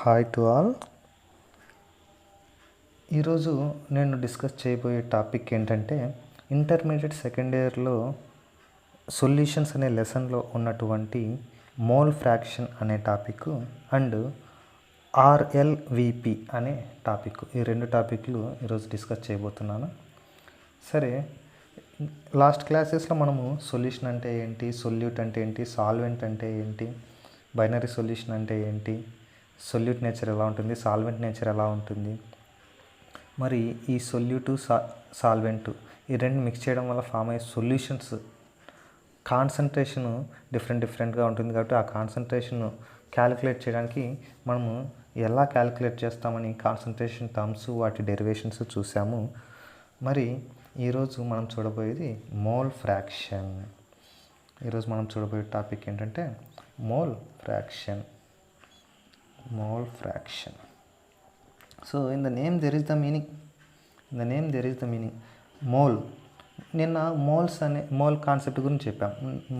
Hi to all. ఈరోజు నేను discuss చేయబోయే టాపిక్ ఏంటంటే ఇంటర్మీడియట్ సెకండ్ ఇయర్లో సొల్యూషన్స్ అనే లెసన్లో ఉన్నటువంటి మోల్ ఫ్రాక్షన్ అనే టాపిక్ అండ్ ఆర్ఎల్విపి అనే టాపిక్, ఈ రెండు టాపిక్లు ఈరోజు డిస్కస్ చేయబోతున్నాను. సరే, లాస్ట్ క్లాసెస్లో మనము సొల్యూషన్ అంటే ఏంటి, సొల్యూట్ అంటే ఏంటి, సాల్వెంట్ అంటే ఏంటి, బైనరీ సొల్యూషన్ అంటే ఏంటి, సొల్యూట్ నేచర్ ఎలా ఉంటుంది, సాల్వెంట్ నేచర్ ఎలా ఉంటుంది, మరి ఈ సొల్యూటు సాల్వెంట్ ఈ రెండు మిక్స్ చేయడం వల్ల ఫామ్ అయ్యే సొల్యూషన్స్ కాన్సన్ట్రేషన్ డిఫరెంట్గా ఉంటుంది. కాబట్టి ఆ కాన్సన్ట్రేషన్ క్యాలిక్యులేట్ చేయడానికి మనము ఎలా క్యాలిక్యులేట్ చేస్తామని కాన్సన్ట్రేషన్ టర్మ్స్, వాటి డెరివేషన్స్ చూసాము. మరి ఈరోజు మనం చూడబోయేది మోల్ ఫ్రాక్షన్. ఈరోజు మనం చూడబోయే టాపిక్ ఏంటంటే mole fraction. So in the name there is the meaning. Mole. నిన్న మోల్ కాన్సెప్ట్ గురించి చెప్పాం.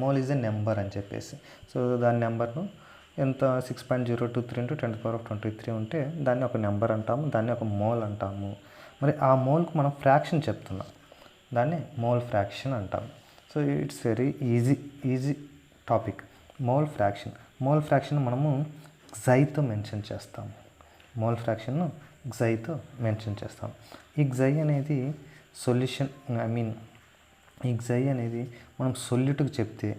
మోల్ ఈజ్ ఎ నెంబర్ అని చెప్పేసి. సో దాని నెంబర్ను ఎంత 6.023 × 10⁻23 ఉంటే దాన్ని ఒక నెంబర్ అంటాము, దాన్ని ఒక మోల్ అంటాము. మరి ఆ మోల్కి మనం ఫ్రాక్షన్ చెప్తున్నాం, దాన్ని మోల్ ఫ్రాక్షన్ అంటాము. So it's very easy topic. Mole fraction మనము xైతో మెన్షన్ చేస్తాము. మోల్ ఫ్రాక్షన్ను xైతో మెన్షన్ చేస్తాం. ఈ xై అనేది సొల్యూషన్, ఈ xై అనేది మనం సొల్యూట్కి చెప్తే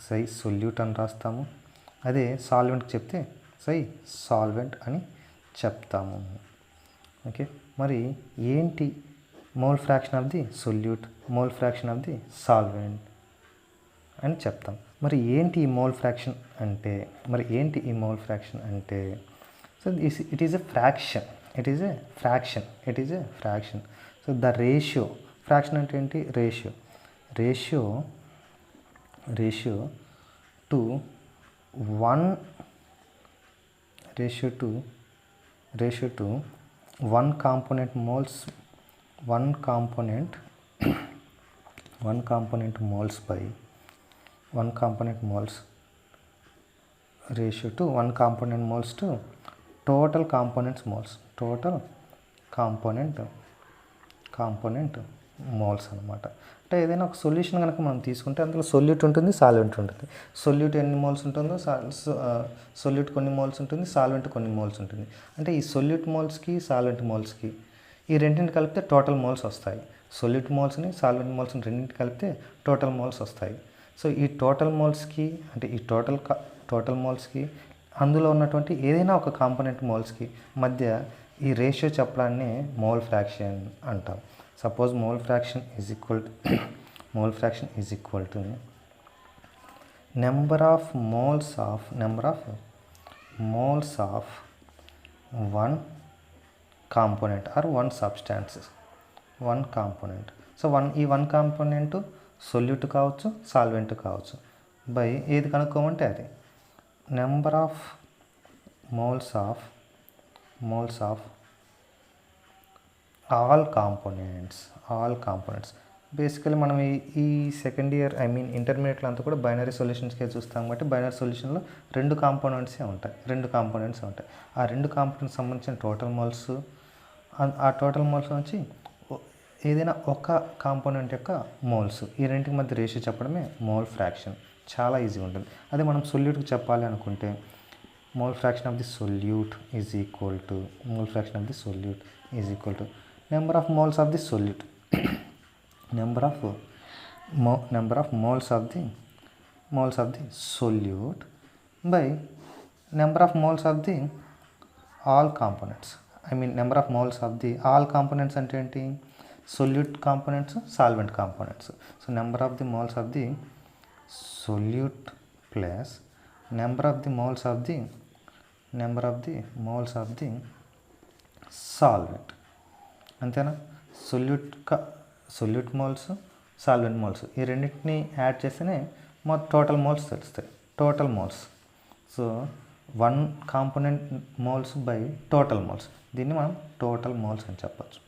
xై సొల్యూట్ అని రాస్తాము. అదే సాల్వెంట్కి చెప్తే xై సాల్వెంట్ అని చెప్తాము. ఓకే, మరి ఏంటి mole fraction of the solute, mole fraction of the solvent అని చెప్తాం. మరి ఏంటి ఈ మోల్ ఫ్రాక్షన్ అంటే, so it is a fraction. So the ratio, fraction అంటే ఏంటి, ratio to one component moles by ratio to 1 component moles to total component moles అన్నమాట. అంటే ఏదైనా ఒక సొల్యూషన్ కనుక మనం తీసుకుంటే అందులో సొల్యూట్ ఉంటుంది, సాల్వెంట్ ఉంటుంది. సొల్యూట్ ఎన్ని మోల్స్ ఉంటుందో సొల్యూట్ కొన్ని మోల్స్ ఉంటుంది, సాల్వెంట్ కొన్ని మోల్స్ ఉంటుంది. అంటే ఈ సొల్యూట్ మోల్స్కి, సాల్వెంట్ మోల్స్కి ఈ రెండింటిని కలిపితే టోటల్ మోల్స్ వస్తాయి. సొల్యూట్ మోల్స్ని, సాల్వెంట్ మోల్స్ని రెండింటిని కలిపితే టోటల్ మోల్స్ వస్తాయి. సో ఈ టోటల్ మోల్స్కి, అంటే ఈ టోటల్ మోల్స్కి అందులో ఉన్నటువంటి ఏదైనా ఒక కాంపోనెంట్ మోల్స్కి మధ్య ఈ రేషియో చెప్పడాన్ని మోల్ ఫ్రాక్షన్ అంటాం. Suppose mole fraction is equal to number of moles of one component are one substances, one component. So ఈ వన్ కాంపోనెంట్ సొల్యూట్ కావచ్చు, సాల్వెంట్ కావచ్చు, బై ఏది కనుక్కోమంటే అది number of moles of all components. Basically మనం ఈ second year ఇంటర్మీడియట్లో అంతా కూడా బైనరీ సొల్యూషన్స్కే చూస్తాం. కాబట్టి బైనరీ సొల్యూషన్లో రెండు కాంపోనెంట్సే ఉంటాయి. ఆ రెండు కాంపోనెంట్స్ సంబంధించిన టోటల్ మోల్స్, ఆ టోటల్ మోల్స్ నుంచి ఏదైనా ఒక కాంపోనెంట్ యొక్క మోల్స్, ఈ రెండింటికి మధ్య రేషియో చెప్పడమే మోల్ ఫ్రాక్షన్. చాలా ఈజీగా ఉంటుంది. అదే మనం సొల్యూట్కి చెప్పాలి అనుకుంటే mole fraction of the solute is equal to number of moles of the solute, number of moles of the solute by number of moles of the all components. Number of moles of the all components అంటే ఏంటి, solute components, solvent components. So number of the moles of the solute plus number of the moles of the solvent. అంతేనా? Solute moles, solvent moles ఈ రెండింటిని add చేస్తేనే మొత్తం total moles తెలుస్తాయి. Total moles, so one component moles by total moles, దీన్ని మనం total moles అని చెప్పచ్చు.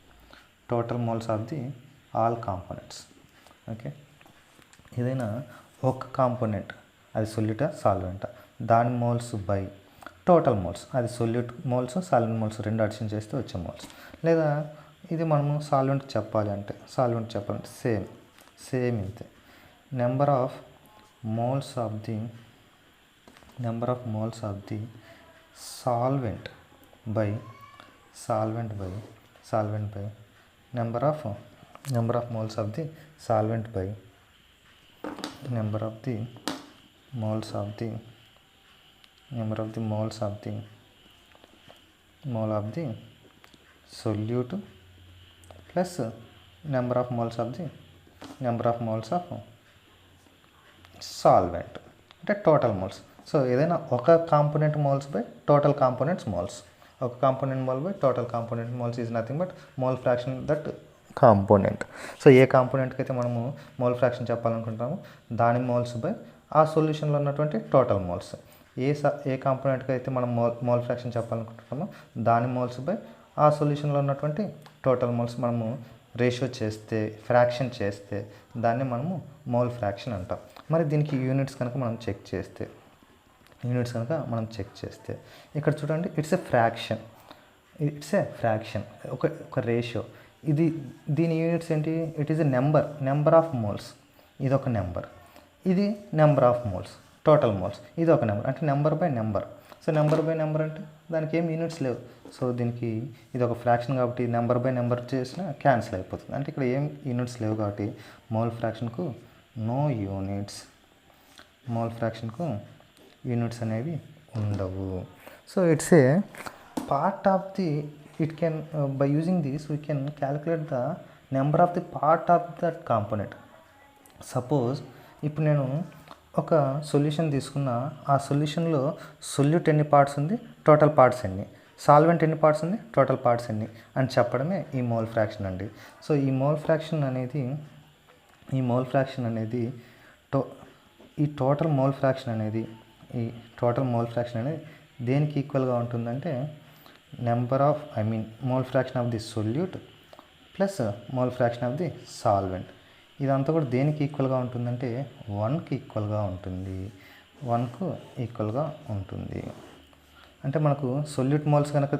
Total moles of the all components. Okay, ఏదైనా ఒక కాంపోనెంట్ అది సొల్యూటా, సాల్వెంటా, దాని మోల్స్ బై టోటల్ మోల్స్. అది సొల్యూట్ మోల్స్, సాల్వెంట్ మోల్స్ రెండు అడిషన్ చేస్తే వచ్చే మోల్స్. లేదా ఇది మనము సాల్వెంట్ చెప్పాలంటే సేమ్ ఇంతే. Number of moles of the solvent by number of moles of the solvent by number of the mole of the solute plus number of moles of solvent అంటే total moles. So ఏదైనా ఒక component moles by total components moles. ఒక component mole by total component moles is nothing but mole fraction that component. So ఏ కాంపోనెంట్కి అయితే మనము mole fraction చెప్పాలనుకుంటామో దాని moles by ఆ సొల్యూషన్లో ఉన్నటువంటి టోటల్ మోల్స్. ఏ కాంపోనెంట్కి అయితే మనం మోల్ ఫ్రాక్షన్ చెప్పాలనుకుంటున్నామో దాని మోల్స్ బై ఆ సొల్యూషన్లో ఉన్నటువంటి టోటల్ మోల్స్ మనము రేషియో చేస్తే, ఫ్రాక్షన్ చేస్తే దాన్ని మనము మోల్ ఫ్రాక్షన్ అంటాం. మరి దీనికి యూనిట్స్ కనుక మనం చెక్ చేస్తే ఇక్కడ చూడండి, ఇట్స్ ఏ ఫ్రాక్షన్, ఒక రేషియో. దీని యూనిట్స్ ఏంటి? It is a number of moles. ఇది ఒక నెంబర్. ఇది number of moles, total moles. ఇది ఒక నెంబర్, అంటే number by number. So number by number అంటే దానికి ఏం యూనిట్స్ లేవు. సో దీనికి ఇది ఒక ఫ్రాక్షన్ కాబట్టి నెంబర్ బై నెంబర్ చేసినా క్యాన్సిల్ అయిపోతుంది. అంటే ఇక్కడ ఏం యూనిట్స్ లేవు కాబట్టి మోల్ ఫ్రాక్షన్కు నో యూనిట్స్. యూనిట్స్ అనేవి ఉండవు. So it's a part of the by using this we can calculate the number of the part of that component. Suppose ఇప్పుడు నేను ఒక సొల్యూషన్ తీసుకున్న, ఆ సొల్యూషన్లో సొల్యూట్ ఎన్ని పార్ట్స్ ఉంది, టోటల్ పార్ట్స్ ఎన్ని, సాల్వెంట్ ఎన్ని పార్ట్స్ ఉంది, టోటల్ పార్ట్స్ ఎన్ని అని చెప్పడమే ఈ మోల్ ఫ్రాక్షన్ అండి. సో ఈ టోటల్ మోల్ ఫ్రాక్షన్ అనేది దేనికి ఈక్వల్గా ఉంటుందంటే mole fraction of the solute plus mole fraction of the solvent. ఇదంతా కూడా దేనికి ఈక్వల్గా ఉంటుందంటే 1కి ఈక్వల్గా ఉంటుంది. అంటే మనకు సొల్యూట్ మోల్స్ కనుక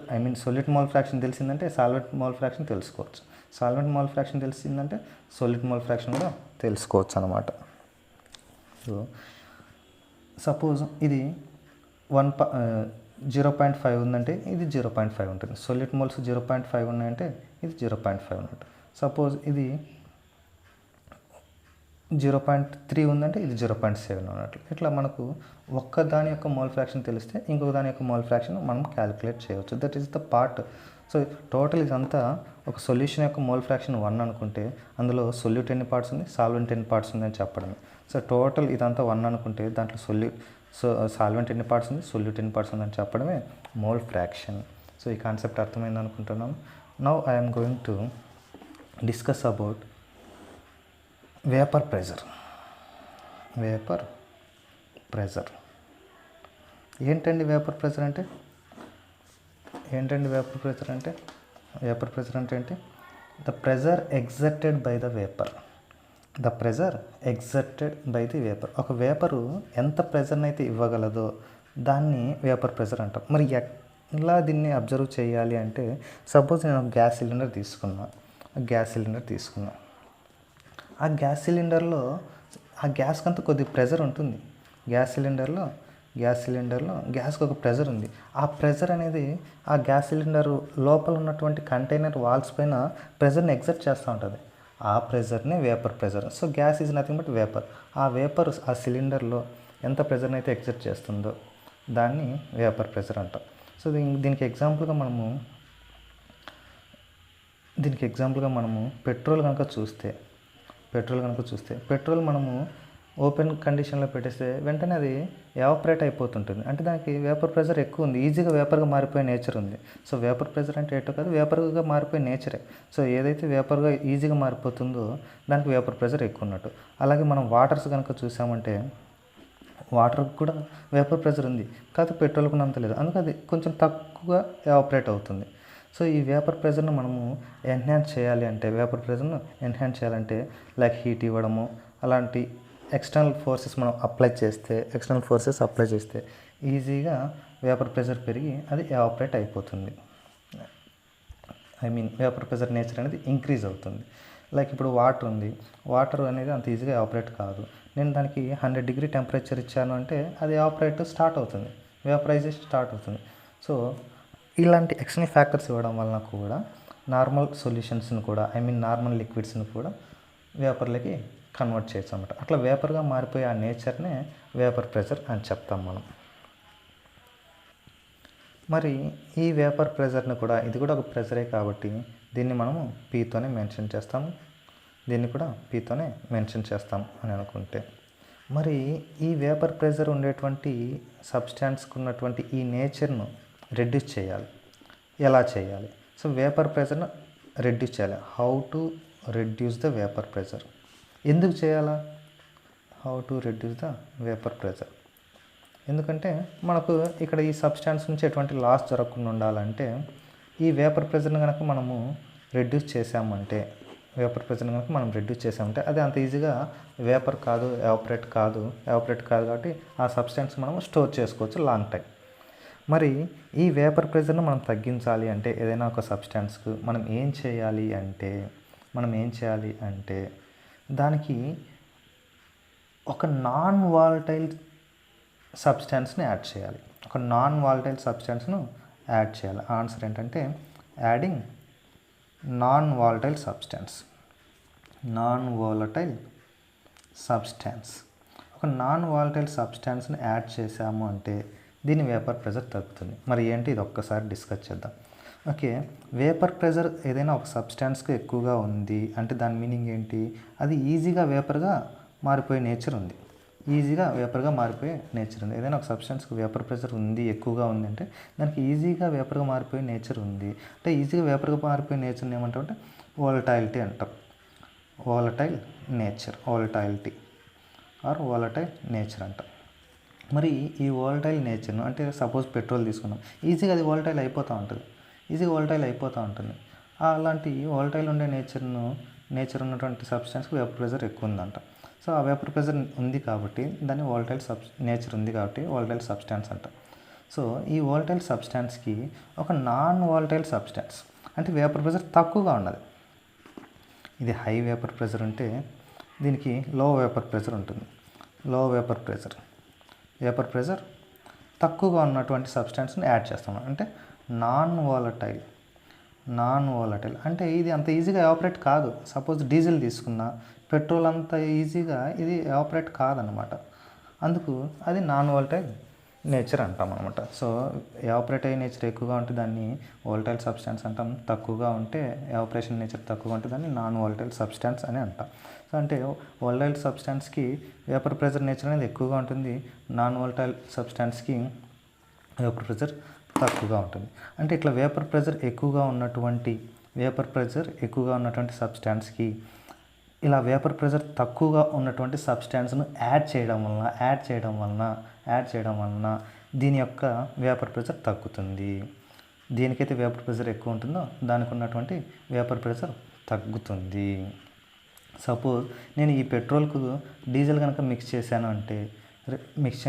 సొల్యూట్ మోల్ ఫ్రాక్షన్ తెలిసిందంటే సాల్వెంట్ మోల్ ఫ్రాక్షన్ తెలుసుకోవచ్చు. సాల్వెంట్ మోల్ ఫ్రాక్షన్ తెలిసిందంటే సొల్యూట్ మోల్ ఫ్రాక్షన్ కూడా తెలుసుకోవచ్చు అన్నమాట. సో సపోజ్ ఇది 0.5 ఉందంటే ఇది 0.5 ఉంటుంది. సొల్యూట్ మోల్స్ 0.5 ఉన్నాయంటే ఇది 0.5 ఉన్నట్టు. సపోజ్ ఇది 0.3 ఉందంటే ఇది 0.7 ఉన్నట్లు. ఇట్లా మనకు ఒక్క దాని యొక్క మోల్ ఫ్రాక్షన్ తెలిస్తే ఇంకొక దాని యొక్క మోల్ ఫ్రాక్షన్ మనం క్యాలిక్యులేట్ చేయవచ్చు. That is the part. So total ఇదంతా ఒక సొల్యూషన్ యొక్క మోల్ ఫ్రాక్షన్ 1 అనుకుంటే అందులో సొల్యూట్ ఎన్ని పార్ట్స్ ఉంది, సాల్వెంట్ ఎన్ని పార్ట్స్ ఉంది అని చెప్పడమే. సో టోటల్ ఇదంతా 1 అనుకుంటే దాంట్లో సాల్వెంట్ ఎన్ని పార్ట్స్ ఉంది, సొల్యూట్ ఎన్ని పార్ట్స్ ఉంది అని చెప్పడమే మోల్ ఫ్రాక్షన్. సో ఈ కాన్సెప్ట్ అర్థమైంది అనుకుంటున్నాను. Now I'm going to discuss about vapour pressure. ఏంటండి వేపర్ ప్రెజర్ అంటే? వేపర్ ప్రెజర్ అంటే ఏంటి? The pressure exerted by the vapour. ఒక వేపరు ఎంత ప్రెజర్ని అయితే ఇవ్వగలదో దాన్ని వేపర్ ప్రెజర్ అంటాం. మరి ఎలా దీన్ని అబ్జర్వ్ చేయాలి అంటే, సపోజ్ నేను ఒక గ్యాస్ సిలిండర్ తీసుకున్నా. ఆ గ్యాస్ సిలిండర్లో ఆ గ్యాస్కి అంతా కొద్ది ప్రెజర్ ఉంటుంది. గ్యాస్ సిలిండర్లో గ్యాస్కి ఒక ప్రెజర్ ఉంది. ఆ ప్రెజర్ అనేది ఆ గ్యాస్ సిలిండర్ లోపల ఉన్నటువంటి కంటైనర్ వాల్స్ పైన ప్రెజర్ని ఎగ్జర్ట్ చేస్తూ ఉంటుంది. ఆ ప్రెజర్నే vapour pressure. So gas is nothing but vapour. ఆ వేపర్ ఆ సిలిండర్లో ఎంత ప్రెజర్ని అయితే ఎగ్జర్ట్ చేస్తుందో దాన్ని వేపర్ ప్రెజర్ అంటాం. సో దీనికి ఎగ్జాంపుల్గా మనము పెట్రోల్ కనుక చూస్తే పెట్రోల్ మనము ఓపెన్ కండిషన్లో పెట్టేస్తే వెంటనే అది ఎవాపరేట్ అయిపోతుంటుంది. అంటే దానికి వేపర్ ప్రెజర్ ఎక్కువ ఉంది, ఈజీగా వేపర్గా మారిపోయే నేచర్ ఉంది. సో వేపర్ ప్రెజర్ అంటే ఏంటో కాదు, వేపర్గా మారిపోయే నేచరే. సో ఏదైతే వేపర్గా ఈజీగా మారిపోతుందో దానికి వేపర్ ప్రెజర్ ఎక్కువ ఉన్నట్టు. అలాగే మనం వాటర్స్ కనుక చూసామంటే వాటర్కి కూడా వేపర్ ప్రెజర్ ఉంది, కాదు పెట్రోల్కి అంత లేదు. అందుకే అది కొంచెం తక్కువగా ఎవాపరేట్ అవుతుంది. సో ఈ వేపర్ ప్రెజర్ను మనము ఎన్హాన్స్ చేయాలంటే లైక్ హీట్ ఇవ్వడము, అలాంటి ఎక్స్టర్నల్ ఫోర్సెస్ అప్లై చేస్తే ఈజీగా వేపర్ ప్రెషర్ పెరిగి అది ఎవాపరేట్ అయిపోతుంది. వేపర్ ప్రెషర్ నేచర్ అనేది ఇంక్రీజ్ అవుతుంది. లైక్ ఇప్పుడు వాటర్ ఉంది, వాటర్ అనేది అంత ఈజీగా ఎవాపరేట్ కాదు. నేను దానికి 100 డిగ్రీ టెంపరేచర్ ఇచ్చాను అంటే అది ఎవాపరేట్ స్టార్ట్ అవుతుంది, వేపరైజేషన్ స్టార్ట్ అవుతుంది. సో ఇలాంటి ఎక్స్టర్నల్ ఫ్యాక్టర్స్ ఇవ్వడం వలన కూడా నార్మల్ సొల్యూషన్స్ని కూడా నార్మల్ లిక్విడ్స్ని కూడా వేపర్లకి కన్వర్ట్ చేయొచ్చు అన్నమాట. అట్లా వేపర్గా మారిపోయే ఆ నేచర్నే వేపర్ ప్రెషర్ అని చెప్తాం మనం. మరి ఈ వేపర్ ప్రెషర్ని కూడా, ఇది కూడా ఒక ప్రెషరే కాబట్టి దీన్ని మనము పీతోనే మెన్షన్ చేస్తాము, దీన్ని కూడా పీతోనే మెన్షన్ చేస్తాం అని అనుకుంటే, మరి ఈ వేపర్ ప్రెషర్ ఉండేటువంటి సబ్స్టాన్స్కి ఉన్నటువంటి ఈ నేచర్ను రెడ్యూస్ చేయాలి. ఎలా చేయాలి? సో వేపర్ ప్రెషర్ను రెడ్యూస్ చేయాలి. How to reduce the vapour pressure? ఎందుకు చేయాలా how to reduce the vapour pressure? ఎందుకంటే మనకు ఇక్కడ ఈ సబ్స్టాన్స్ నుంచి ఎటువంటి లాస్ జరగకుండా ఉండాలంటే ఈ వేపర్ ప్రెషర్ని కనుక మనము రెడ్యూస్ చేసామంటే, అది అంత ఈజీగా వేపర్ కాదు, ఎవాపరేట్ కాదు కాబట్టి ఆ సబ్స్టాన్స్ మనము స్టోర్ చేసుకోవచ్చు లాంగ్ టైం. మరి ఈ వేపర్ ప్రెషర్ను మనం తగ్గించాలి అంటే ఏదైనా ఒక సబ్స్టాన్స్కు మనం ఏం చేయాలి అంటే దానికి ఒక నాన్ వాలటైల్ సబ్స్టాన్స్ని యాడ్ చేయాలి. ఆన్సర్ ఏంటంటే యాడింగ్ నాన్ వాలటైల్ సబ్స్టాన్స్. ఒక నాన్ వాలటైల్ సబ్స్టాన్స్ని యాడ్ చేసాము అంటే దీని వేపర్ ప్రెషర్ తగ్గుతుంది. మరి ఏంటి, ఇది ఒక్కసారి డిస్కస్ చేద్దాం. ఓకే, వేపర్ ప్రెషర్ ఏదైనా ఒక సబ్స్టాన్స్కి ఎక్కువగా ఉంది అంటే దాని మీనింగ్ ఏంటి? అది ఈజీగా వేపర్గా మారిపోయే నేచర్ ఉంది. ఏదైనా ఒక సబ్స్టాన్స్కి వేపర్ ప్రెషర్ ఉంది, ఎక్కువగా ఉంది అంటే దానికి ఈజీగా వేపర్గా మారిపోయే నేచర్ ఉంది. అంటే ఈజీగా వేపర్గా మారిపోయే నేచర్ని ఏమంటామంటే వోలటైలిటీ అంటాం. వోలటైల్ నేచర్ అంటాం. మరి ఈ వోలటైల్ నేచర్ను అంటే సపోజ్ పెట్రోల్ తీసుకున్నాం, ఈజీగా అది వోలటైల్ అయిపోతూ ఉంటుంది. అలాంటి వోలటైల్ ఉండే నేచర్ ఉన్నటువంటి సబ్స్టాన్స్కి వేపర్ ప్రెషర్ ఎక్కువ ఉందంట. సో ఆ వేపర్ ప్రెషర్ ఉంది కాబట్టి దాన్ని నేచర్ ఉంది కాబట్టి వోలటైల్ సబ్స్టాన్స్ అంటాం. సో ఈ వోలటైల్ సబ్స్టాన్స్కి ఒక నాన్ వోలటైల్ సబ్స్టాన్స్ అంటే వేపర్ ప్రెషర్ తక్కువగా ఉన్నది. ఇది హై వేపర్ ప్రెషర్ ఉంటే దీనికి లో వేపర్ ప్రెషర్ ఉంటుంది. వేపర్ ప్రెషర్ తక్కువగా ఉన్నటువంటి సబ్స్టాన్స్ని యాడ్ చేస్తాం అంటే నాన్ వాలటైల్ అంటే ఇది అంత ఈజీగా ఎవాపరేట్ కాదు. సపోజ్ డీజిల్ తీసుకున్నా, పెట్రోల్ అంత ఈజీగా ఇది ఎవాపరేట్ కాదనమాట. అందుకు అది నాన్ వాలటైల్ నేచర్ అంటాం అనమాట. సో ఎవాపరేట్ అయ్యే నేచర్ ఎక్కువగా ఉంటే దాన్ని వాలటైల్ సబ్స్టాన్స్ అంటాం, తక్కువగా ఉంటే ఎవాపరేషన్ నేచర్ తక్కువగా ఉంటే దాన్ని నాన్ వాలటైల్ సబ్స్టాన్స్ అని అంటాం. సో అంటే వాలటైల్ సబ్స్టాన్స్కి వేపర్ ప్రెషర్ నేచర్ అనేది ఎక్కువగా ఉంటుంది, నాన్ వాలటైల్ సబ్స్టాన్స్కి వేపర్ ప్రెషర్ తక్కువగా ఉంటుంది. అంటే ఇట్లా వేపర్ ప్రెషర్ ఎక్కువగా ఉన్నటువంటి సబ్స్టాన్స్కి ఇలా వేపర్ ప్రెషర్ తక్కువగా ఉన్నటువంటి సబ్స్టాన్స్ను యాడ్ చేయడం వలన దీని యొక్క వేపర్ ప్రెషర్ తగ్గుతుంది. దేనికైతే వేపర్ ప్రెషర్ ఎక్కువ ఉంటుందో దానికి ఉన్నటువంటి వేపర్ ప్రెషర్ తగ్గుతుంది. సపోజ్ నేను ఈ పెట్రోల్కు డీజిల్ కనుక మిక్స్ చేశాను అంటే మిక్స్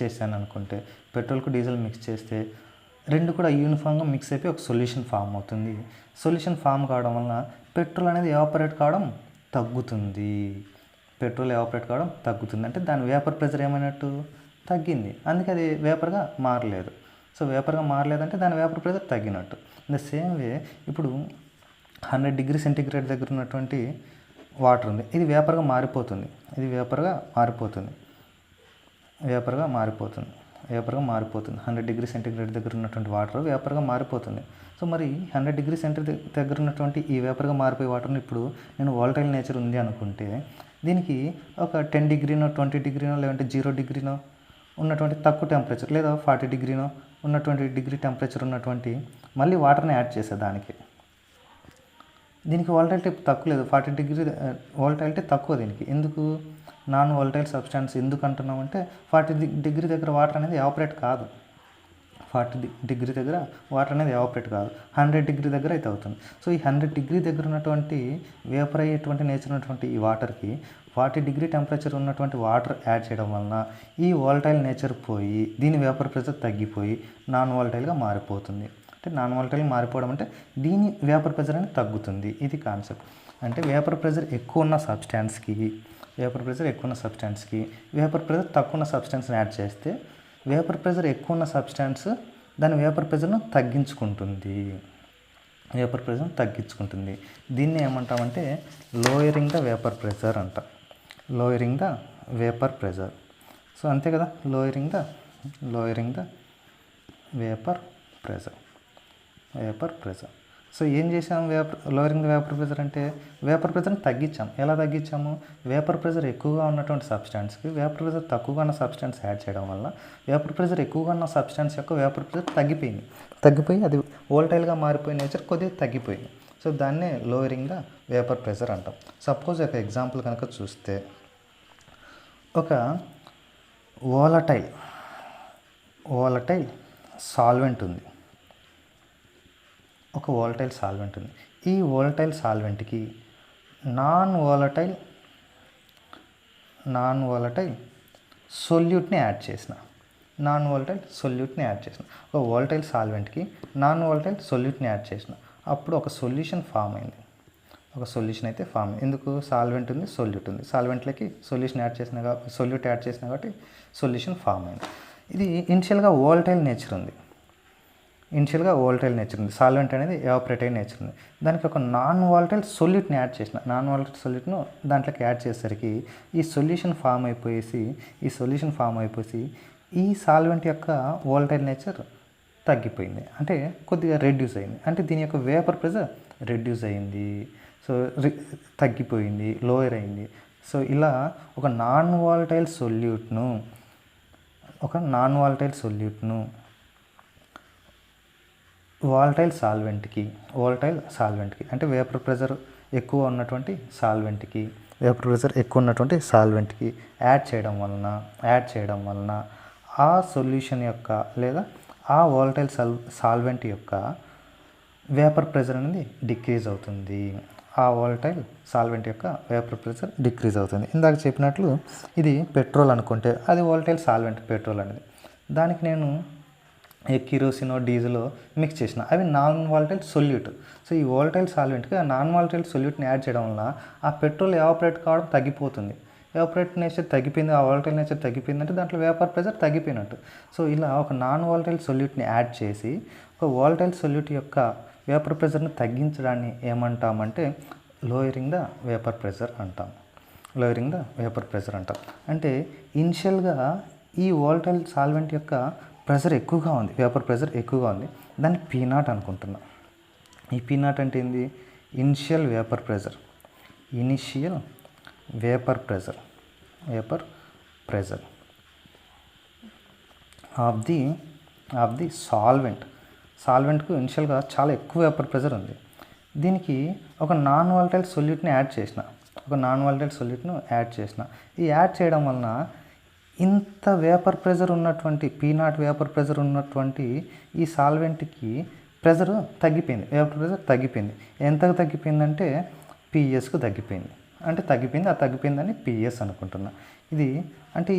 చేశాను అనుకుంటే, పెట్రోల్కు డీజిల్ మిక్స్ చేస్తే రెండు కూడా యూనిఫామ్గా మిక్స్ అయిపోయి ఒక సొల్యూషన్ ఫామ్ అవుతుంది. సొల్యూషన్ ఫామ్ కావడం వలన పెట్రోల్ అనేది ఎవాపరేట్ కావడం తగ్గుతుంది. అంటే దాని వేపర్ ప్రెషర్ ఏమైనట్టు తగ్గింది, అందుకే అది వేపర్గా మారలేదు. సో వేపర్గా మారలేదంటే దాని వేపర్ ప్రెషర్ తగ్గినట్టు. ఇన్ ద సేమ్ వే ఇప్పుడు 100 డిగ్రీ సెంటీగ్రేడ్ దగ్గర ఉన్నటువంటి వాటర్ ఉంది, ఇది వేపర్గా మారిపోతుంది. 100 డిగ్రీ సెంటీగ్రేడ్ దగ్గర ఉన్నటువంటి వాటర్ వేపర్గా మారిపోతుంది. సో మరి 100 డిగ్రీ సెంటీగ్రేడ్ దగ్గర ఉన్నటువంటి ఈ వేపర్గా మారిపోయే వాటర్ని ఇప్పుడు నేను వాలటైల్ నేచర్ ఉంది అనుకుంటే దీనికి ఒక 10 డిగ్రీనో 20 డిగ్రీనో లేదంటే 0 డిగ్రీనో ఉన్నటువంటి తక్కువ టెంపరేచర్ లేదా 40 డిగ్రీనో ఉన్నటువంటి డిగ్రీ టెంపరేచర్ ఉన్నటువంటి మళ్ళీ వాటర్ని యాడ్ చేసే దీనికి వాలటైలిటీ తక్కువ లేదు, 40 డిగ్రీ వాలటైలిటీ తక్కువ దీనికి. ఎందుకు నాన్ వాలటైల్ సబ్స్టాన్స్ ఎందుకు అంటున్నామంటే 40 డిగ్రీ దగ్గర వాటర్ అనేది ఎవాపరేట్ కాదు. 100 డిగ్రీ దగ్గర అయితే అవుతుంది. సో ఈ 100 డిగ్రీ దగ్గర ఉన్నటువంటి వేపర్ అయ్యేటువంటి నేచర్ ఉన్నటువంటి ఈ వాటర్కి 40 డిగ్రీ టెంపరేచర్ ఉన్నటువంటి వాటర్ యాడ్ చేయడం వలన ఈ వాలటైల్ నేచర్ పోయి దీని వేపర్ ప్రెషర్ తగ్గిపోయి నాన్ వాలటైల్గా మారిపోతుంది. అంటే నాన్ వాలటైల్ మారిపోవడం అంటే దీని వేపర్ ప్రెషర్ అనేది తగ్గుతుంది. ఇది కాన్సెప్ట్. అంటే వేపర్ ప్రెషర్ ఎక్కువ ఉన్న సబ్స్టాన్స్కి వేపర్ ప్రెషర్ తక్కువ ఉన్న సబ్స్టాన్స్ని యాడ్ చేస్తే వేపర్ ప్రెషర్ ఎక్కువ ఉన్న సబ్స్టాన్స్ దాని వేపర్ ప్రెషర్ను తగ్గించుకుంటుంది. దీన్ని ఏమంటామంటే లోయరింగ్ ద వేపర్ ప్రెషర్ అంటాం. సో అంతే కదా, lowering the vapour pressure. So ఏం చేసాం? లోయరింగ్ ద వేపర్ ప్రెషర్ అంటే వేపర్ ప్రెషర్ని తగ్గించాం. ఎలా తగ్గించాము? వేపర్ ప్రెషర్ ఎక్కువగా ఉన్నటువంటి సబ్స్టాన్స్కి వేపర్ ప్రెషర్ తక్కువగా ఉన్న సబ్స్టాన్స్ యాడ్ చేయడం వల్ల వేపర్ ప్రెషర్ ఎక్కువగా ఉన్న సబ్స్టాన్స్ యొక్క వేపర్ ప్రెషర్ తగ్గిపోయి అది వోల్టైల్గా మారిపోయిన నేచర్ కొద్దిగా తగ్గిపోయింది. సో దాన్నే లోయరింగ్ ద వేపర్ ప్రెషర్ అంటాం. సపోజ్ ఒక ఎగ్జాంపుల్ కనుక చూస్తే, ఒక వోలటైల్ సాల్వెంట్ ఉంది. ఈ వోలటైల్ సాల్వెంట్కి నాన్ వోలటైల్ సొల్యూట్ని యాడ్ చేసిన ఒక వోలటైల్ సాల్వెంట్కి నాన్ వోలటైల్ సొల్యూట్ని యాడ్ చేసిన అప్పుడు ఒక సొల్యూషన్ ఫామ్ అయింది. ఎందుకు? సాల్వెంట్ ఉంది, సొల్యూట్ ఉంది. సాల్వెంట్లకి సొల్యూట్ యాడ్ చేసిన కాబట్టి సొల్యూషన్ ఫామ్ అయింది. ఇది ఇనిషియల్గా వోలటైల్ నేచర్ ఉంది. సాల్వెంట్ అనేది ఎవాపరేట్ అయిన నేచర్ ఉంది. దానికి ఒక నాన్ వాలటైల్ సొల్యూట్ని యాడ్ చేసిన దాంట్లోకి యాడ్ చేసేసరికి ఈ సొల్యూషన్ ఫామ్ అయిపోయేసి ఈ సాల్వెంట్ యొక్క వోలటైల్ నేచర్ తగ్గిపోయింది. అంటే కొద్దిగా రెడ్యూస్ అయింది. అంటే దీని యొక్క వేపర్ ప్రెషర్ రెడ్యూస్ అయింది. సో తగ్గిపోయింది, లోయర్ అయింది. సో ఇలా ఒక నాన్ వాలటైల్ సొల్యూట్ను వాలటైల్ సాల్వెంట్కి అంటే వేపర్ ప్రెషర్ ఎక్కువ ఉన్నటువంటి సాల్వెంట్కి యాడ్ చేయడం వలన ఆ సొల్యూషన్ యొక్క లేదా ఆ వాలటైల్ సాల్వెంట్ యొక్క వేపర్ ప్రెషర్ అనేది డిక్రీజ్ అవుతుంది. ఇందాక చెప్పినట్లు ఇది పెట్రోల్ అనుకుంటే అది వాలటైల్ సాల్వెంట్ పెట్రోల్ అనేది. దానికి నేను కిరోసినో డీజిల్ మిక్స్ చేసిన అవి నాన్ వాలటైల్ సొల్యూట్. సో ఈ వాలటైల్ సాల్వెంట్కి ఆ నాన్ వాలటైల్ సొల్యూట్ని యాడ్ చేయడం వల్ల ఆ పెట్రోల్ ఎవాపరేట్ కావడం తగ్గిపోతుంది. ఎవాపరేట్ నేచర్ తగ్గిపోయింది, ఆ వాలటైల్ నేచర్ తగ్గిపోయిందంటే దాంట్లో వేపర్ ప్రెషర్ తగ్గిపోయినట్టు. సో ఇలా ఒక నాన్ వాలటైల్ సొల్యూట్ని యాడ్ చేసి ఒక వాలటైల్ సొల్యూట్ యొక్క వేపర్ ప్రెషర్ని తగ్గించడాన్ని ఏమంటామంటే లోయరింగ్ ద వేపర్ ప్రెషర్ అంటాం. అంటే ఇనిషియల్గా ఈ వాలటైల్ సాల్వెంట్ యొక్క ప్రెషర్ ఎక్కువగా ఉంది, వేపర్ ప్రెషర్ ఎక్కువగా ఉంది. దాన్ని P0 అనుకుంటున్నాం. ఈ P0 అంటే ఏంది? Initial vapour pressure of the సాల్వెంట్కు ఇనిషియల్గా చాలా ఎక్కువ వేపర్ ప్రెషర్ ఉంది. దీనికి ఒక నాన్ వాలటైల్ సొల్యూట్ని యాడ్ చేసిన ఈ యాడ్ చేయడం వలన ఇంత వేపర్ ప్రెషర్ ఉన్నటువంటి P0 వేపర్ ప్రెషర్ ఉన్నటువంటి ఈ సాల్వెంట్కి ప్రెషర్ తగ్గిపోయింది, వేపర్ ప్రెషర్ తగ్గిపోయింది. ఎంతకు తగ్గిపోయిందంటే PSకు తగ్గిపోయింది. తగ్గిపోయిందని PS అనుకుంటున్నా. ఇది అంటే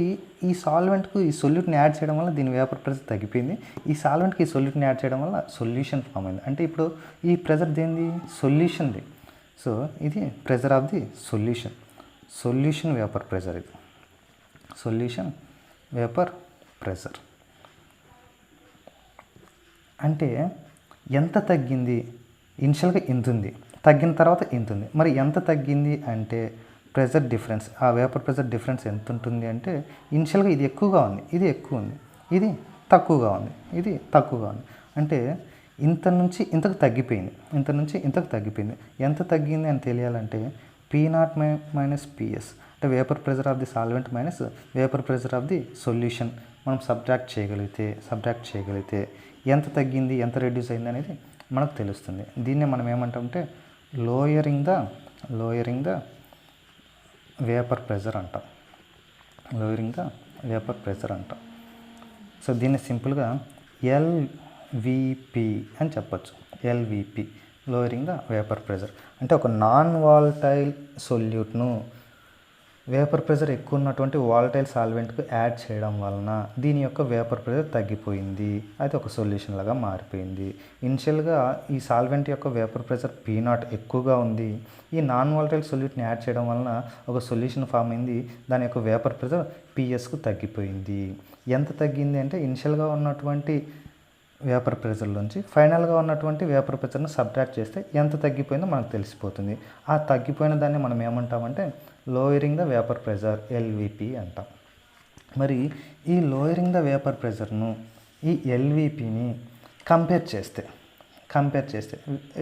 ఈ సాల్వెంట్కు ఈ సొల్యూట్ని యాడ్ చేయడం వల్ల దీని వేపర్ ప్రెషర్ తగ్గిపోయింది. ఈ సాల్వెంట్కి ఈ సొల్యూట్ని యాడ్ చేయడం వల్ల సొల్యూషన్ ఫామ్ అయింది. అంటే ఇప్పుడు ఈ ప్రెషర్ దేనిది? సొల్యూషన్ది. సో ఇది pressure of the solution vapour pressure. ఇది సొల్యూషన్ వేపర్ ప్రెషర్ అంటే ఎంత తగ్గింది? ఇనిషియల్గా ఇంత ఉంది, తగ్గిన తర్వాత ఇంత ఉంది. మరి ఎంత తగ్గింది అంటే ప్రెషర్ డిఫరెన్స్, ఆ వేపర్ ప్రెషర్ డిఫరెన్స్ ఎంత ఉంటుంది అంటే ఇనిషియల్గా ఇది ఎక్కువగా ఉంది, ఇది ఎక్కువ ఉంది, ఇది తక్కువగా ఉంది, ఇది తక్కువగా ఉంది. అంటే ఇంత నుంచి ఇంతకు తగ్గిపోయింది. ఎంత తగ్గింది అని తెలియాలంటే P0 మైనస్ PS అంటే vapour pressure of the solvent minus vapour pressure of the solution మనం సబ్ట్రాక్ట్ చేయగలిగితే ఎంత తగ్గింది, ఎంత రెడ్యూస్ అయింది అనేది మనకు తెలుస్తుంది. దీన్నే మనం ఏమంటామంటే లోయరింగ్ ద వేపర్ ప్రెషర్ అంటాం. సో దీన్ని సింపుల్గా LVP అని చెప్పచ్చు. LVP lowering the vapour pressure అంటే ఒక నాన్ వాలటైల్ సొల్యూట్ను వేపర్ ప్రెషర్ ఎక్కువ ఉన్నటువంటి వాలటైల్ సాల్వెంట్కు యాడ్ చేయడం వలన దీని యొక్క వేపర్ ప్రెషర్ తగ్గిపోయింది, అది ఒక సొల్యూషన్ లాగా మారిపోయింది. ఇనిషియల్గా ఈ సాల్వెంట్ యొక్క వేపర్ ప్రెషర్ P0 ఎక్కువగా ఉంది, ఈ నాన్ వాలటైల్ సొల్యూట్ని యాడ్ చేయడం వలన ఒక సొల్యూషన్ ఫామ్ అయింది, దాని యొక్క వేపర్ ప్రెషర్ Psకు తగ్గిపోయింది. ఎంత తగ్గింది అంటే ఇనిషియల్గా ఉన్నటువంటి వేపర్ ప్రెషర్లోంచి ఫైనల్గా ఉన్నటువంటి వేపర్ ప్రెషర్ను సబ్ట్రాక్ట్ చేస్తే ఎంత తగ్గిపోయిందో మనకు తెలిసిపోతుంది. ఆ తగ్గిపోయిన దాన్ని మనం ఏమంటామంటే లోయరింగ్ ద వేపర్ ప్రెషర్, ఎల్విపి అంటాం. మరి ఈ లోయరింగ్ ద వేపర్ ప్రెషర్ను ఈ ఎల్విపిని కంపేర్ చేస్తే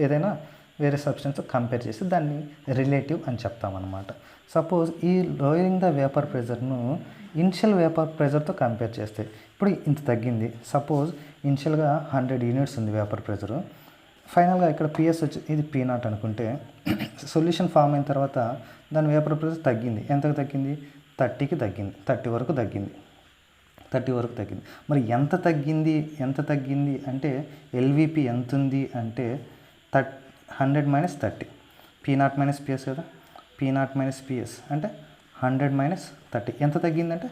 ఏదైనా వేరే సబ్స్టెన్స్ కంపేర్ చేస్తే దాన్ని రిలేటివ్ అని చెప్తామన్నమాట. సపోజ్ ఈ లోయరింగ్ ద వేపర్ ప్రెషర్ను ఇనిషియల్ వేపర్ ప్రెషర్తో కంపేర్ చేస్తే ఇప్పుడు ఇంత తగ్గింది. సపోజ్ ఇనిషియల్గా 100 యూనిట్స్ ఉంది వేపర్ ప్రెషరు, ఫైనల్గా ఇక్కడ పిఎస్ వచ్చి ఇది P0 అనుకుంటే సొల్యూషన్ ఫామ్ అయిన తర్వాత దాని వేపర్ ప్రెషర్ తగ్గింది. ఎంతకు తగ్గింది? 30కి తగ్గింది, 30 వరకు తగ్గింది. మరి ఎంత తగ్గింది అంటే ఎల్విపి ఎంత ఉంది అంటే 100 - 30, P0 - PS కదా, P0 - PS అంటే 100 - 30 ఎంత తగ్గిందంటే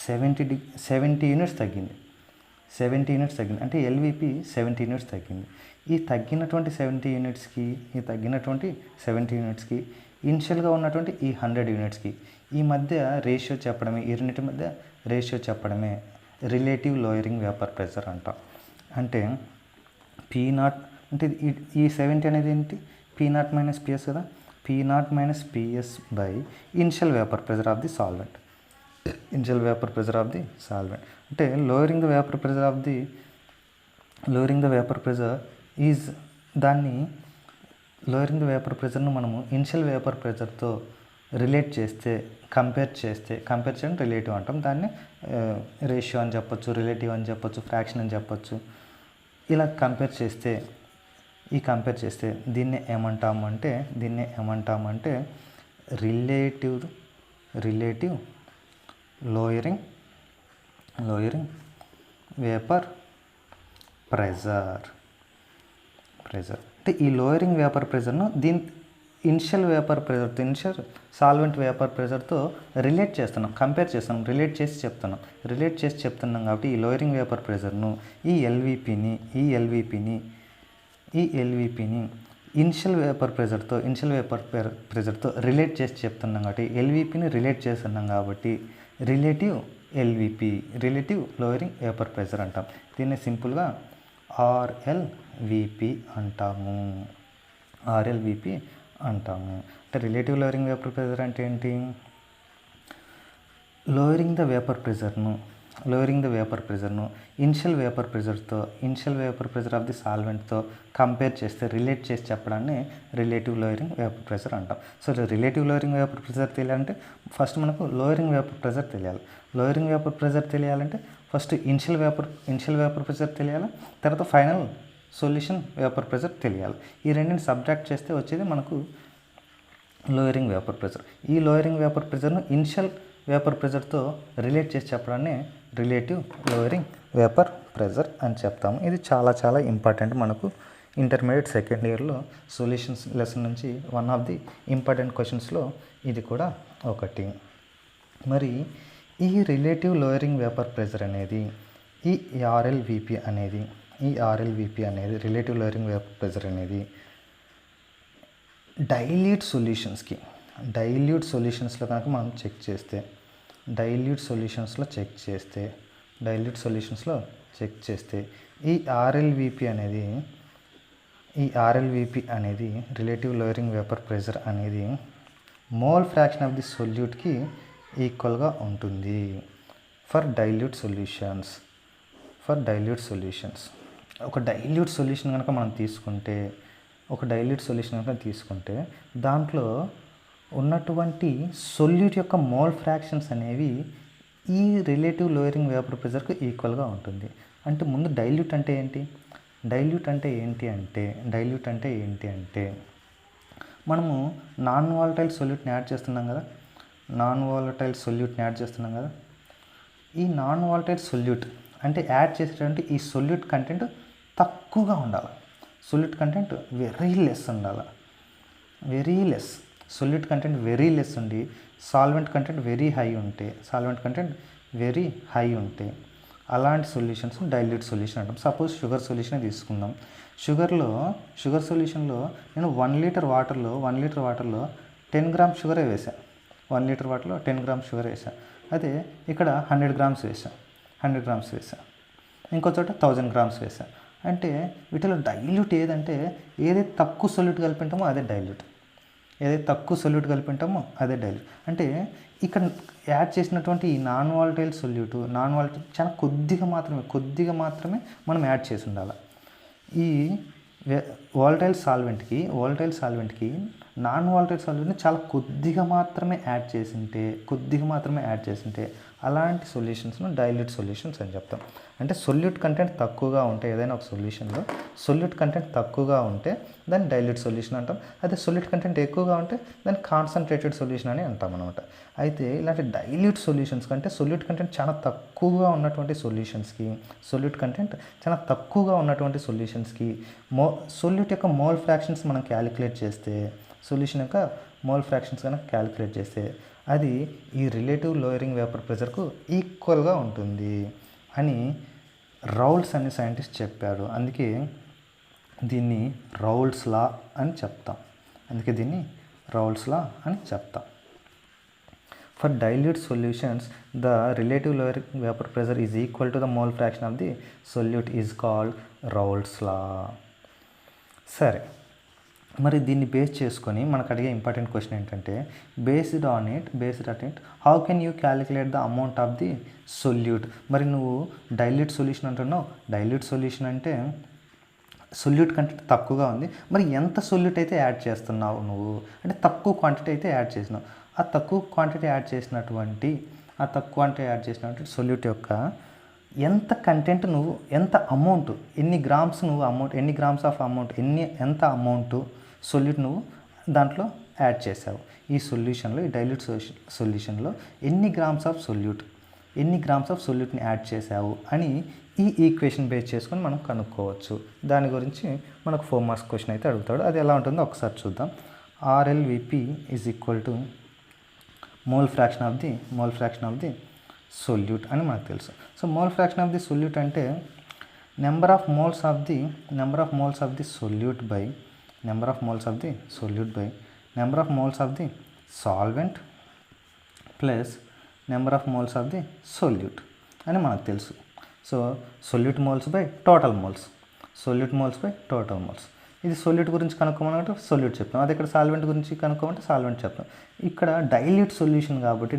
70 యూనిట్స్ తగ్గింది. 70 యూనిట్స్ తగ్గింది అంటే ఎల్విపి 70 యూనిట్స్ తగ్గింది. ఈ తగ్గినటువంటి 70 యూనిట్స్కి ఇనిషియల్గా ఉన్నటువంటి ఈ 100 యూనిట్స్కి ఈ మధ్య రేషియో చెప్పడమే, ఈ రెండింటి మధ్య రేషియో చెప్పడమే రిలేటివ్ లోయరింగ్ వేపర్ ప్రెషర్ అంటాం. అంటే P0 అంటే ఈ 70 అనేది ఏంటి? P0 - PS కదా, P0 - PS by initial vapour pressure of the solvent. అంటే lowering the vapour pressure is దాన్ని లోయరింగ్ ద వేపర్ ప్రెషర్ను మనము ఇనిషియల్ వేపర్ ప్రెషర్తో రిలేట్ చేస్తే కంపేర్ చేయడం రిలేటివ్ అంటాం. దాన్ని రేషియో అని చెప్పొచ్చు, రిలేటివ్ అని చెప్పొచ్చు, ఫ్రాక్షన్ అని చెప్పొచ్చు. ఇలా కంపేర్ చేస్తే దీన్ని ఏమంటామంటే రిలేటివ్ లోయరింగ్ వేపర్ ప్రెషర్. అంటే ఈ లోయరింగ్ వేపర్ ప్రెషర్ను ఇనిషియల్ సాల్వెంట్ వేపర్ ప్రెషర్తో రిలేట్ చేస్తున్నాం, కంపేర్ చేస్తున్నాం, రిలేట్ చేసి చెప్తున్నాం కాబట్టి ఈ లోయరింగ్ వేపర్ ప్రెషర్ను ఈ ఎల్విపిని ఇనిషియల్ వేపర్ ప్రెషర్తో రిలేట్ చేసి చెప్తున్నాం కాబట్టి ఎల్విపిని రిలేట్ చేస్తున్నాం కాబట్టి రిలేటివ్ లోయరింగ్ వేపర్ ప్రెషర్ అంటాం. దీన్ని సింపుల్గా ఆర్ఎల్విపి అంటాము. అంటే రిలేటివ్ లోయరింగ్ వేపర్ ప్రెషర్ అంటే ఏంటి? లోయరింగ్ ద వేపర్ ప్రెషర్ను initial vapour pressure of the సాల్వెంట్తో కంపేర్ చేస్తే రిలేట్ చేసి చెప్పడాన్ని రిలేటివ్ లోయరింగ్ వేపర్ ప్రెషర్ అంటాం. So relative lowering vapour pressure తెలియాలంటే ఫస్ట్ మనకు లోయరింగ్ వేపర్ ప్రెషర్ తెలియాలి. లోయరింగ్ వేపర్ ప్రెషర్ తెలియాలంటే ఫస్ట్ ఇనిషియల్ వేపర్ ప్రెషర్ తెలియాలి, తర్వాత ఫైనల్ సొల్యూషన్ వేపర్ ప్రెషర్ తెలియాలి. ఈ రెండింటిని సబ్ట్రాక్ట్ చేస్తే వచ్చేది మనకు లోయరింగ్ వేపర్ ప్రెషర్. ఈ లోయరింగ్ వేపర్ ప్రెషర్ను ఇనిషియల్ వేపర్ ప్రెషర్తో రిలేట్ చేసి చెప్పడాన్ని రిలేటివ్ లోయరింగ్ వేపర్ ప్రెషర్ అని చెప్తాము. ఇది చాలా ఇంపార్టెంట్. మనకు ఇంటర్మీడియట్ సెకండ్ ఇయర్లో సొల్యూషన్స్ లెసన్ నుంచి వన్ ఆఫ్ ది ఇంపార్టెంట్ క్వశ్చన్స్లో ఇది కూడా ఒకటి. మరి ఈ రిలేటివ్ లోయరింగ్ వేపర్ ప్రెషర్ అనేది ఈ ఆర్ఎల్విపి అనేది రిలేటివ్ లోయరింగ్ వేపర్ ప్రెషర్ అనేది డైల్యూట్ సొల్యూషన్స్లో కనుక మనం చెక్ చేస్తే డైల్యూట్ సొల్యూషన్స్లో చెక్ చేస్తే ఈ ఆర్ఎల్విపి అనేది రిలేటివ్ లోయరింగ్ వేపర్ ప్రెషర్ అనేది మోల్ ఫ్రాక్షన్ ఆఫ్ ది సొల్యూట్కి ఈక్వల్గా ఉంటుంది ఫర్ డైల్యూట్ సొల్యూషన్స్. ఒక డైల్యూట్ సొల్యూషన్ కనుక మనం తీసుకుంటే దాంట్లో ఉన్నటువంటి సొల్యూట్ యొక్క మోల్ ఫ్రాక్షన్స్ అనేవి ఈ రిలేటివ్ లోయరింగ్ వేపర్ ప్రెషర్కు ఈక్వల్గా ఉంటుంది. అంటే ముందు డైల్యూట్ అంటే ఏంటి అంటే మనము నాన్ వాలటైల్ సొల్యూట్ని యాడ్ చేస్తున్నాం కదా, ఈ నాన్ వాలటైల్ సొల్యూట్ అంటే యాడ్ చేసేటువంటి ఈ సొల్యూట్ కంటెంట్ తక్కువగా ఉండాలి. Very less. Solute content very less ఉండి సాల్వెంట్ కంటెంట్ వెరీ హై ఉంటే అలాంటి సొల్యూషన్స్ డైల్యూట్ సొల్యూషన్ అంటాం. సపోజ్ షుగర్ సొల్యూషన్ తీసుకుందాం. షుగర్ సొల్యూషన్లో నేను 1 లీటర్ వాటర్లో 10 గ్రామ్స్ షుగరే వేసాను. 1 లీటర్ వాటర్లో 10 గ్రామ్స్ షుగర్ వేసాను. అదే ఇక్కడ 100 గ్రామ్స్ వేసాను. ఇంకో చోట 1000 గ్రామ్స్ వేసాను. అంటే వీటిలో డైల్యూట్ ఏదంటే ఏదైతే తక్కువ సొల్యూట్ కలిపి ఉంటామో అదే డైల్యూట్. అంటే ఇక్కడ యాడ్ చేసినటువంటి ఈ నాన్ వాలటైల్ చాలా కొద్దిగా మాత్రమే మనం యాడ్ చేసి ఉండాలి. ఈ వాలటైల్ సాల్వెంట్కి నాన్ వాలటైల్ సాల్వెంట్ని చాలా కొద్దిగా మాత్రమే యాడ్ చేసింటే అలాంటి సొల్యూషన్స్ను డైల్యూట్ సొల్యూషన్స్ అని చెప్తాం. అంటే సొల్యూట్ కంటెంట్ తక్కువగా ఉంటే ఏదైనా ఒక సొల్యూషన్లో సొల్యూట్ కంటెంట్ తక్కువగా ఉంటే దాన్ని డైల్యూట్ సొల్యూషన్ అంటాం. అదే సొల్యూట్ కంటెంట్ ఎక్కువగా ఉంటే దాన్ని కాన్సన్ట్రేటెడ్ సొల్యూషన్ అని అంటాం అనమాట. అయితే ఇలాంటి డైల్యూట్ సొల్యూషన్స్ కంటే సొల్యూట్ కంటెంట్ చాలా తక్కువగా ఉన్నటువంటి సొల్యూషన్స్కి సొల్యూట్ యొక్క మోల్ ఫ్రాక్షన్స్ మనం క్యాలిక్యులేట్ చేస్తే అది ఈ రిలేటివ్ లోయరింగ్ వేపర్ ప్రెషర్కు ఈక్వల్గా ఉంటుంది అని రౌల్స్ అనే సైంటిస్ట్ చెప్పాడు. అందుకే దీన్ని రౌల్స్ లా అని చెప్తాం. For dilute solutions the relative lowering vapour pressure is equal to the mole fraction of the solute is called Raoult's లా. సరే, మరి దీన్ని బేస్ చేసుకొని మనకు అడిగే ఇంపార్టెంట్ క్వశ్చన్ ఏంటంటే based on it how can you calculate the amount of the solute. మరి నువ్వు dilute solution అంటున్నావు. డైల్యూట్ సొల్యూషన్ అంటే సొల్యూట్ కంటెంట్ తక్కువగా ఉంది. మరి ఎంత సొల్యూట్ అయితే యాడ్ చేస్తున్నావు నువ్వు అంటే తక్కువ క్వాంటిటీ అయితే యాడ్ చేసినావు. ఆ తక్కువ క్వాంటిటీ యాడ్ చేసినటువంటి సొల్యూట్ యొక్క ఎంత కంటెంట్ నువ్వు ఎంత అమౌంట్ ఎంత అమౌంట్ సొల్యూట్ నువ్వు దాంట్లో యాడ్ చేసావు. ఈ డైల్యూట్ సొల్యూషన్లో ఎన్ని గ్రామ్స్ ఆఫ్ సొల్యూట్ని యాడ్ చేసావు అని ఈ ఈక్వేషన్ బేస్ చేసుకొని మనం కనుక్కోవచ్చు. దాని గురించి మనకు 4 మార్క్స్ క్వశ్చన్ అయితే అడుగుతాడు. అది ఎలా ఉంటుందో ఒకసారి చూద్దాం. RLVP is equal to mole fraction of the solute అని మనకు తెలుసు. So mole fraction of the solute అంటే number of moles of the solute by number of moles of the solvent plus number of moles of the solute అని మనకు తెలుసు. So solute moles by total moles. ఇది solute గురించి కనుక్కోమంటే solute చెప్తాం. అదే ఇక్కడ సాల్వెంట్ గురించి కనుక్కోమంటే సాల్వెంట్ చెప్తాం. ఇక్కడ డైల్యూట్ సొల్యూషన్ కాబట్టి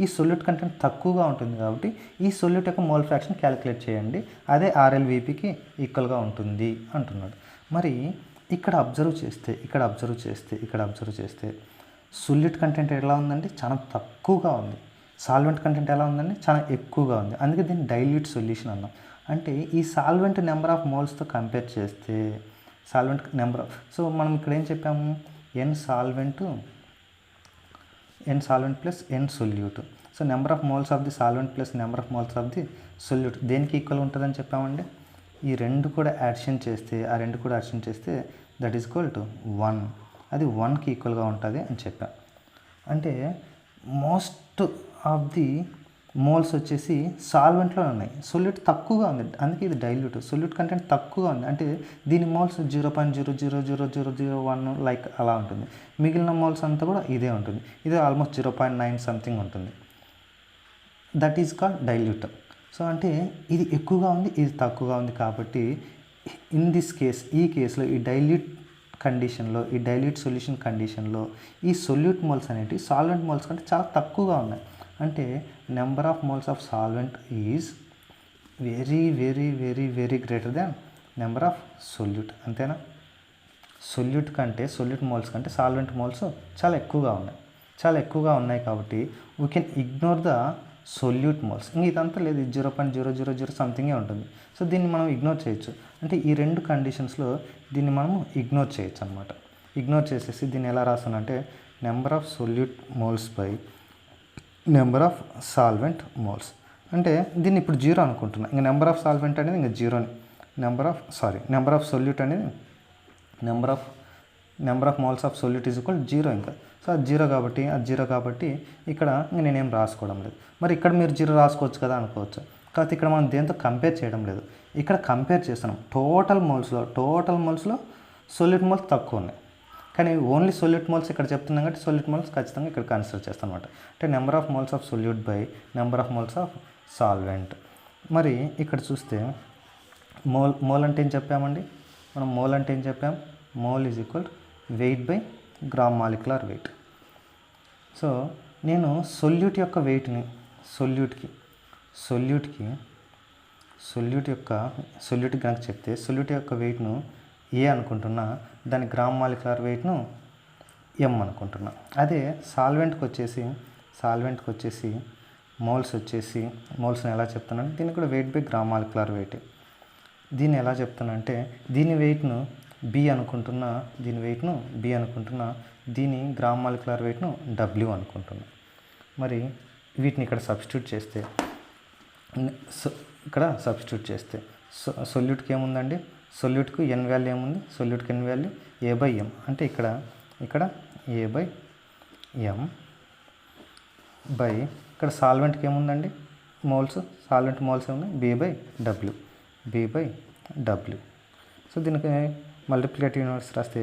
ఈ సొల్యూట్ కంటెంట్ తక్కువగా ఉంటుంది కాబట్టి ఈ సొల్యూట్ యొక్క మోల్ ఫ్రాక్షన్ క్యాలిక్యులేట్ చేయండి. అదే RLVPకి ఈక్వల్గా ఉంటుంది అంటున్నాడు. మరి ఇక్కడ అబ్జర్వ్ చేస్తే సొల్యూట్ కంటెంట్ ఎలా ఉందండి? చాలా తక్కువగా ఉంది. సాల్వెంట్ కంటెంట్ ఎలా ఉందండి? చాలా ఎక్కువగా ఉంది. అందుకే దీన్ని డైల్యూట్ సొల్యూషన్ అన్నాం. అంటే ఈ సాల్వెంట్ నెంబర్ ఆఫ్ మోల్స్తో కంపేర్ చేస్తే సో మనం ఇక్కడ ఏం చెప్పాము? n solvent plus n solute. So number of moles of the solvent plus number of moles of the solute దేనికి ఈక్వల్ ఉంటుందని చెప్పామండి? ఈ రెండు కూడా యాడిషన్ చేస్తే దట్ ఈస్ ఈక్వల్ టు 1. అది 1కి ఈక్వల్గా ఉంటుంది అని చెప్పాం. అంటే మోస్ట్ ఆఫ్ ది మోల్స్ వచ్చేసి సాల్వెంట్లో ఉన్నాయి. సొల్యూట్ తక్కువగా ఉంది, అందుకే ఇది డైల్యూట్. సొల్యూట్ కంటెంట్ తక్కువగా ఉంది అంటే దీని మోల్స్ 0.00001 లైక్ అలా ఉంటుంది. మిగిలిన మోల్స్ అంతా కూడా ఇదే ఉంటుంది. ఇదే ఆల్మోస్ట్ 0.9 సంథింగ్ ఉంటుంది. That is called dilute. So అంటే ఇది ఎక్కువగా ఉంది, ఇది తక్కువగా ఉంది కాబట్టి ఈ కేసులో ఈ డైల్యూట్ సొల్యూషన్ కండిషన్లో ఈ సొల్యూట్ మోల్స్ అనేవి సాల్వెంట్ మోల్స్ కంటే చాలా తక్కువగా ఉన్నాయి. అంటే number of moles of solvent is very greater than number of solute. అంతేనా? సొల్యూట్ మోల్స్ కంటే సాల్వెంట్ మోల్స్ చాలా ఎక్కువగా ఉన్నాయి కాబట్టి we can ignore the solute moles. ఇంక ఇదంతా లేదు, 0.000 సంథింగే ఉంటుంది. సో దీన్ని మనం ఇగ్నోర్ చేయొచ్చు. అంటే ఈ రెండు కండిషన్స్లో దీన్ని మనము ఇగ్నోర్ చేయొచ్చు అనమాట. ఇగ్నోర్ చేసేసి దీన్ని ఎలా రాస్తానంటే number of solute moles by number of solvent moles. అంటే దీన్ని ఇప్పుడు 0 అనుకుంటున్నా. ఇంకా నెంబర్ ఆఫ్ సాల్వెంట్ అనేది ఇంకా 0ని, నెంబర్ ఆఫ్ సొల్యూట్ అనేది number of number of moles of solute is equal 0 ఇంకా. సో అది జీరో కాబట్టి ఇక్కడ నేనేం రాసుకోవడం లేదు. మరి ఇక్కడ మీరు 0 రాసుకోవచ్చు కదా అనుకోవచ్చు. కాకపోతే ఇక్కడ మనం దేంతో కంపేర్ చేయడం లేదు, ఇక్కడ కంపేర్ చేస్తున్నాం. టోటల్ మోల్స్లో సొల్యూట్ మోల్స్ తక్కువ ఉన్నాయి, కానీ ఓన్లీ సొల్యూట్ మోల్స్ ఇక్కడ చెప్తున్నాం కాబట్టి సొల్యూట్ మోల్స్ ఖచ్చితంగా ఇక్కడ కన్సిడర్ చేస్తాం అనమాట. అంటే number of moles of solute by number of moles of solvent. మరి ఇక్కడ చూస్తే మోల్ అంటే ఏం చెప్పామండి మనం? మోల్ అంటే ఏం చెప్పాం? Mole is equal weight by gram molecular weight. So నేను సొల్యూట్ యొక్క వెయిట్ని సొల్యూట్ కనుక చెప్తే సొల్యూట్ యొక్క వెయిట్ను ఏ అనుకుంటున్నా, దాని గ్రామ్ మాలిక్యులర్ వెయిట్ను ఎం అనుకుంటున్నా. అదే సాల్వెంట్కి వచ్చేసి మోల్స్ని ఎలా చెప్తానంటే దీన్ని కూడా weight by gram molecular weight. దీన్ని ఎలా చెప్తానంటే దీని వెయిట్ను బి అనుకుంటున్నా, దీని గ్రామ్ మాలిక్యులర్ వెయిట్ను డబ్ల్యూ అనుకుంటున్నా. మరి వీటిని ఇక్కడ సబ్స్టిట్యూట్ చేస్తే సొల్యూట్కి ఏముందండి? సొల్యూట్కు ఎన్ వాల్యూ ఏముంది? సొల్యూట్కి n value a by m. అంటే ఇక్కడ ఏ బై ఎం బై ఇక్కడ సాల్వెంట్కి ఏముందండి? సాల్వెంట్ మోల్స్ ఏముంది? బి బై డబ్ల్యూ. సో దీనికి మల్టిప్లికేటివ్ యూనిట్స్ రాస్తే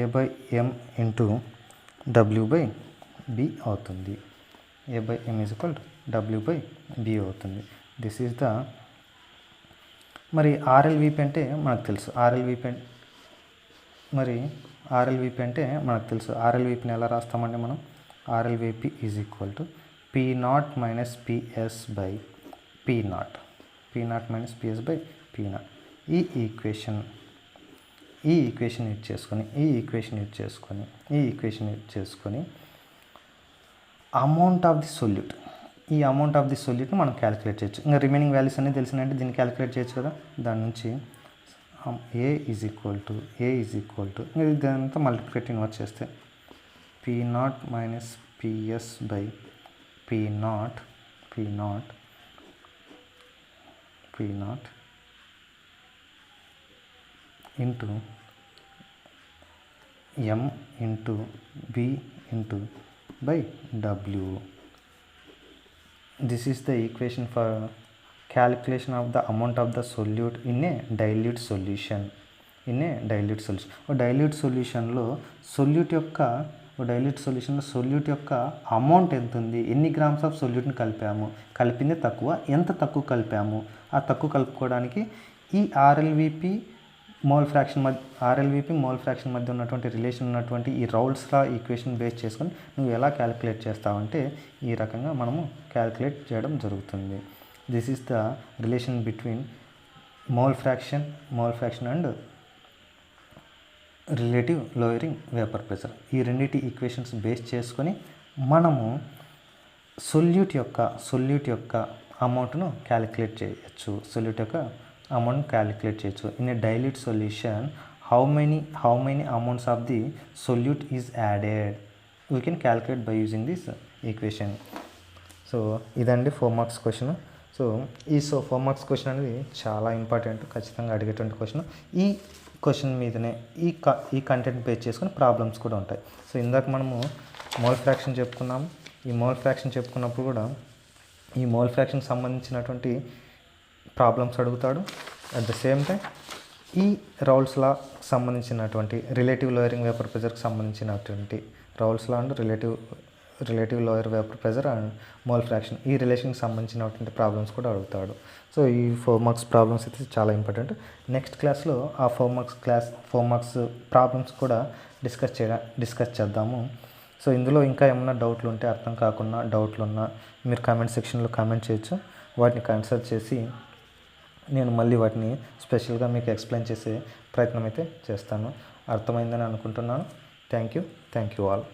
ఏ బై ఎం ఇంటూ డబ్ల్యూ బై బి అవుతుంది. A by m is equal డబ్ల్యూ బై బి అవుతుంది. This is the. మరి ఆర్ఎల్విపి అంటే మనకు తెలుసు. ఆర్ఎల్విపిని ఎలా రాస్తామండి మనం? RLVP is equal to P not minus PS by P not. ఈ ఈక్వేషన్ యూజ్ చేసుకొని అమౌంట్ ఆఫ్ ది సొల్యూట్ని మనం క్యాలిక్యులేట్ చేయొచ్చు. ఇంకా రిమైనింగ్ వాల్యూస్ అన్నీ తెలిసినంటే దీన్ని క్యాలిక్యులేట్ చేయొచ్చు కదా. దాని నుంచి ఏ ఈజ్ ఈక్వల్ టు ఇదంతా మల్టిప్లికేటివ్ ఇన్వర్స్ చేస్తే P not minus PS by P not into M into B into by W. This is the equation for calculation of the amount of the solute in a dilute solution. Dilute సొల్యూషన్లో solute యొక్క amount ఎంత ఉంది, ఎన్ని grams of సొల్యూట్ని కలిపింది తక్కువ, ఎంత తక్కువ కలిపాము, ఆ తక్కువ కలుపుకోవడానికి ఈ ఆర్ఎల్విపి మోల్ ఫ్రాక్షన్ మధ్య ఉన్నటువంటి రిలేషన్ ఉన్నటువంటి ఈ రౌల్స్ లా ఈక్వేషన్ బేస్ చేసుకొని నువ్వు ఎలా క్యాలిక్యులేట్ చేస్తావంటే ఈ రకంగా మనము క్యాలిక్యులేట్ చేయడం జరుగుతుంది. This is the relation between mole fraction and relative lowering vapour pressure. ఈ రెండింటి ఈక్వేషన్స్ బేస్ చేసుకొని మనము సొల్యూట్ యొక్క అమౌంట్ను క్యాలిక్యులేట్ చేయొచ్చు. In a dilute solution how many amounts of the solute is added, we can calculate by using this equation. So ఇదండి 4 marks question. So 4 marks question అనేది చాలా important, ఖచ్చితంగా అడిగేటువంటి క్వశ్చన్. ఈ క్వశ్చన్ మీదనే ఈ కంటెంట్ బేస్ చేసుకుని ప్రాబ్లమ్స్ కూడా ఉంటాయి. సో ఇందాక మనము మోల్ ఫ్రాక్షన్ చెప్పుకున్నాము. ఈ మోల్ ఫ్రాక్షన్ చెప్పుకున్నప్పుడు కూడా ఈ మోల్ ఫ్రాక్షన్ సంబంధించినటువంటి ప్రాబ్లమ్స్ అడుగుతాడు. అట్ ద సేమ్ టైం ఈ రౌల్స్ లా సంబంధించినటువంటి రిలేటివ్ లోయరింగ్ వేపర్ ప్రెజర్కి సంబంధించినటువంటి Raoult's law and relative lower vapour pressure and mole fraction ఈ రిలేషన్కి సంబంధించినటువంటి ప్రాబ్లమ్స్ కూడా అడుగుతాడు. సో ఈ 4 మార్క్స్ ప్రాబ్లమ్స్ అయితే చాలా ఇంపార్టెంట్. నెక్స్ట్ క్లాస్లో ఆ 4 మార్క్స్ ప్రాబ్లమ్స్ కూడా డిస్కస్ చేద్దాము. సో ఇందులో ఇంకా ఏమన్నా డౌట్లు ఉంటే, అర్థం కాకుండా డౌట్లు ఉన్నా మీరు కామెంట్ సెక్షన్లో కామెంట్ చేయొచ్చు. వాటిని కన్సల్ట్ చేసి నేను మళ్ళీ వాటిని స్పెషల్గా మీకు ఎక్స్ప్లెయిన్ చేసే ప్రయత్నం అయితే చేస్తాను. అర్థమైందని అనుకుంటున్నాను. Thank you all.